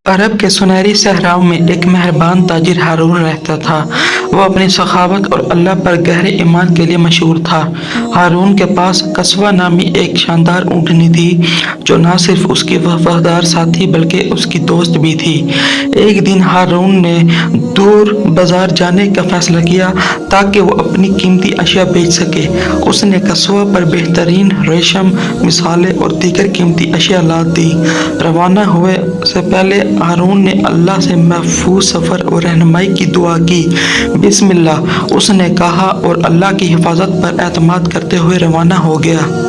عرب کے سنہری صحراؤں میں ایک مہربان تاجر ہارون رہتا تھا۔ وہ اپنی سخاوت اور اللہ پر گہرے ایمان کے لیے مشہور تھا۔ ہارون کے پاس قصوہ نامی ایک شاندار اونٹنی تھی جو نہ صرف اس کی وفادار ساتھی بلکہ اس کی دوست بھی تھی۔ ایک دن ہارون نے دور بازار جانے کا فیصلہ کیا تاکہ وہ اپنی قیمتی اشیاء بیچ سکے۔ اس نے قصوہ پر بہترین ریشم، مثالیں اور دیگر قیمتی اشیاء لاد دی۔ روانہ ہونے سے پہلے ہارون نے اللہ سے محفوظ سفر اور رہنمائی کی دعا کی۔ بسم اللہ، اس نے کہا اور اللہ کی حفاظت پر اعتماد کرتے ہوئے روانہ ہو گیا۔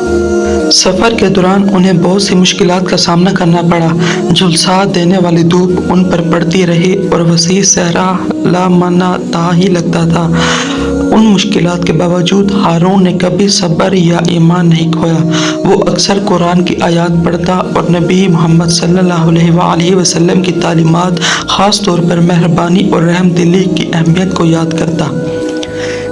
سفر کے دوران انہیں بہت سی مشکلات کا سامنا کرنا پڑا۔ جھلسا دینے والی دھوپ ان پر پڑتی رہی اور وسیع صحرا لامعنی ہی لگتا تھا۔ ان مشکلات کے باوجود ہارون نے کبھی صبر یا ایمان نہیں کھویا۔ وہ اکثر قرآن کی آیات پڑھتا اور نبی محمد صلی اللہ علیہ وآلہ وسلم کی تعلیمات، خاص طور پر مہربانی اور رحم دلی کی اہمیت کو یاد کرتا۔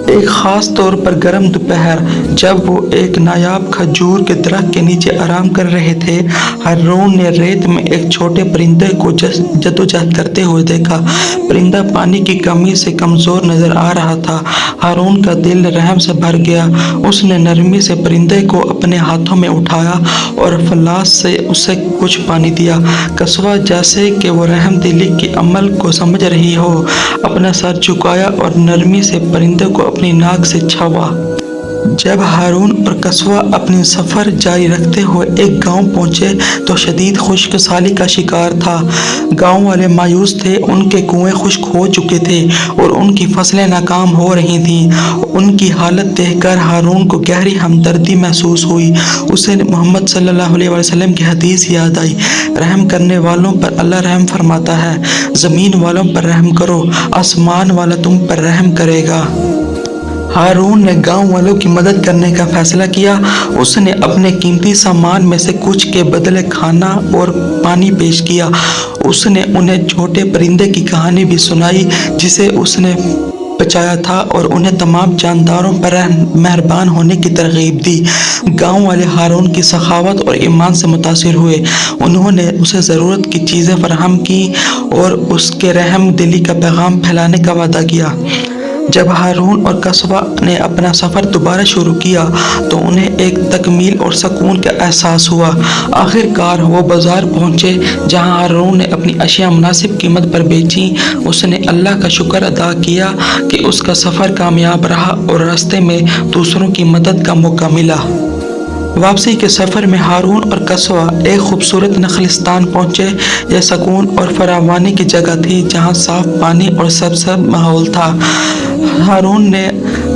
ایک خاص طور پر گرم دوپہر جب وہ ایک نایاب کھجور کے درخت کے نیچے آرام کر رہے تھے، ہارون نے ریت میں ایک چھوٹے پرندے کو جدوجہد کرتے ہوئے دیکھا۔ پرندہ پانی کی کمی سے کمزور نظر آ رہا تھا۔ ہارون کا دل رحم سے بھر گیا۔ اس نے نرمی سے پرندے کو اپنے ہاتھوں میں اٹھایا اور فلاس سے اسے کچھ پانی دیا۔ قصوہ جیسے کہ وہ رحم دلی کے عمل کو سمجھ رہی ہو، اپنا سر جھکایا اور نرمی سے پرندے کو اپنی ناک سے چھوا۔ جب ہارون اور قصوہ اپنی سفر جاری رکھتے ہوئے ایک گاؤں پہنچے تو شدید خشک سالی کا شکار تھا۔ گاؤں والے مایوس تھے، ان کے کنویں خشک ہو چکے تھے اور ان کی فصلیں ناکام ہو رہی تھیں۔ ان کی حالت دیکھ کر ہارون کو گہری ہمدردی محسوس ہوئی۔ اسے محمد صلی اللہ علیہ وسلم کی حدیث یاد آئی، رحم کرنے والوں پر اللہ رحم فرماتا ہے۔ زمین والوں پر رحم کرو، آسمان والا تم پر رحم کرے گا۔ ہارون نے گاؤں والوں کی مدد کرنے کا فیصلہ کیا۔ اس نے اپنے قیمتی سامان میں سے کچھ کے بدلے کھانا اور پانی پیش کیا۔ اس نے انہیں چھوٹے پرندے کی کہانی بھی سنائی جسے اس نے بچایا تھا اور انہیں تمام جانداروں پر مہربان ہونے کی ترغیب دی۔ گاؤں والے ہارون کی سخاوت اور ایمان سے متاثر ہوئے۔ انہوں نے اسے ضرورت کی چیزیں فراہم کی اور اس کے رحم دلی کا پیغام پھیلانے کا وعدہ کیا۔ جب ہارون اور قصوہ نے اپنا سفر دوبارہ شروع کیا تو انہیں ایک تکمیل اور سکون کا احساس ہوا۔ آخر کار وہ بازار پہنچے جہاں ہارون نے اپنی اشیاء مناسب قیمت پر بیچیں۔ اس نے اللہ کا شکر ادا کیا کہ اس کا سفر کامیاب رہا اور راستے میں دوسروں کی مدد کا موقع ملا۔ واپسی کے سفر میں ہارون اور قصوہ ایک خوبصورت نخلستان پہنچے۔ یہ سکون اور فراوانی کی جگہ تھی جہاں صاف پانی اور سبز ماحول تھا۔ ہارون نے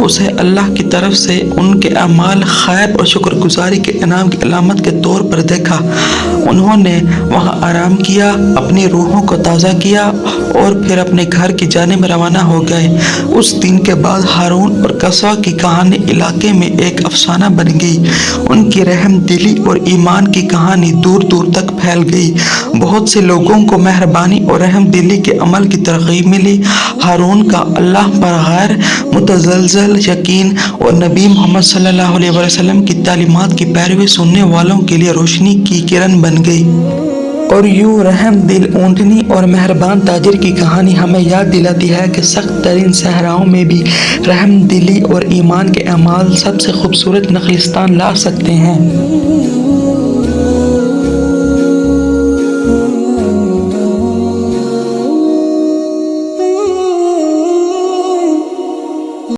اسے اللہ کی طرف سے ان کے اعمال خیر اور شکر گزاری کے انعام کی علامت کے طور پر دیکھا۔ انہوں نے وہاں آرام کیا، اپنی روحوں کو تازہ کیا اور پھر اپنے گھر کی جانب روانہ ہو گئے۔ اس دن کے بعد ہارون اور قصوہ کی کہانی علاقے میں ایک افسانہ بن گئی۔ ان کی رحم دلی اور ایمان کی کہانی دور دور تک پھیل گئی۔ بہت سے لوگوں کو مہربانی اور رحم دلی کے عمل کی ترغیب ملی۔ ہارون کا اللہ پر غیر متزلزل یقین اور نبی محمد صلی اللہ علیہ وسلم کی تعلیمات کی پیروی سننے والوں کے لیے روشنی کی کرن بن گئی۔ اور یوں رحم دل اونٹنی اور مہربان تاجر کی کہانی ہمیں یاد دلاتی ہے کہ سخت ترین صحراؤں میں بھی رحم دلی اور ایمان کے اعمال سب سے خوبصورت نخلستان لا سکتے ہیں۔